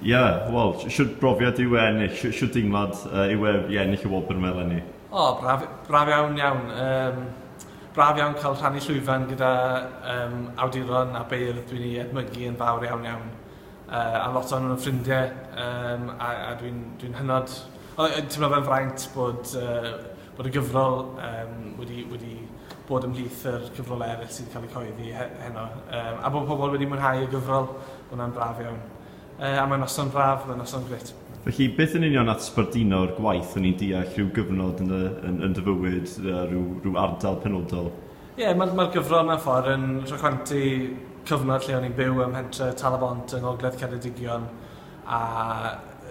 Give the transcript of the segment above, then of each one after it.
Wel, siwr brofiad yw ennill, siwr deimlad yw i ennill y Gwobr fel enni? Braf iawn. Braf iawn cael rhannu llwyfan gyda awduron a beirdd dwi'n ei edmygu yn fawr iawn. A lot o'n nhw'n ffrindiau, a dwi'n hynod... Teimlo fe'n fraint bod y gyfrol wedi bod ymhlith yr gyfrol eraill sydd wedi cael ei coeddi heno. A bod pobl wedi mwynhau y gyfrol, hwnna'n braf iawn. A mae'n noson braf, mae'n noson gret. Felly, beth yn union at sbardino'r gwaith o'n i'n deall rhyw gyfnod yn dy fywyd, rhyw ardal penodol? Mae'r gyfrol mewn ffordd yn rhagwantu cyfnod lle o'n i'n byw ym Mhentre Talabont yng Ngogledd Ceredigion, a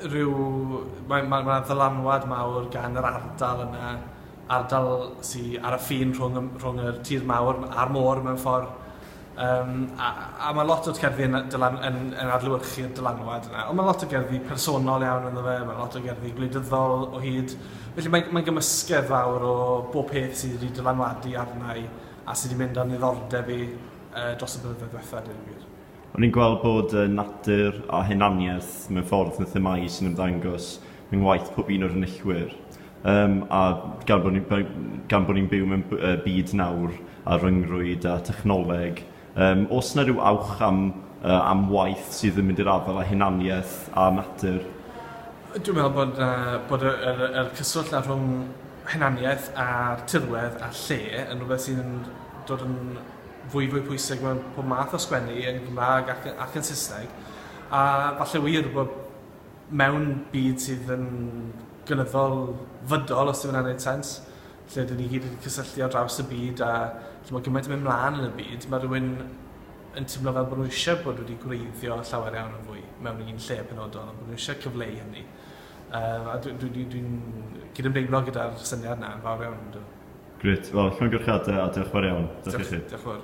mae'n ddylanwad mawr gan yr ardal yna, ardal sydd ar y ffin rhwng y tir mawr a'r môr mewn ffordd. A mae lot o'r gerddi yn adlewyrchu'r dylanwad yna, ond mae lot o gerddi personol iawn ynddo fe, mae lot o gerddi gwleidyddol o hyd. Felly mae'n gymysgedd fawr o bob peth sydd wedi dylanwadu arna i a sydd wedi mynd â'n ddiddordeb i dros y blynyddoedd diwethaf, dwi'n gwir. O'n i'n gweld bod natur a hunaniaeth mewn ffordd yn themau sy'n ymddangos mewn waith pob un o'r enillwyr. A gan bod ni'n byw mewn byd nawr a ryngrwyd a technoleg, oes yna rhyw awch am waith sydd yn mynd i'r afel a hunaniaeth a natur? Dwi'n meddwl bod yr cyswllt na rhwng hunaniaeth a'r tirwedd a lle yn rhywbeth sy'n dod yn fwy pwysig mewn pob math o sgwennu yn Gymraeg ac yn Saesneg. A falle wir bod mewn byd sydd yn gynyddol fydol, os dwi'n gwneud sens, lle dyn ni gyd wedi cysylltu ar draws y byd a lle mae gymaint yn mynd mlaen yn y byd, mae rhywun yn teimlo fel bod nhw eisiau bod wedi gwreiddio llawer iawn yn fwy mewn un lle penodol, ond bod nhw eisiau cyfleu hynny. A dwi'n gydymdeimlo gyda'r syniad yna yn fawr iawn. Gret, wel, llongyfarchiadau a diolch fawr iawn. Diolch yn fawr.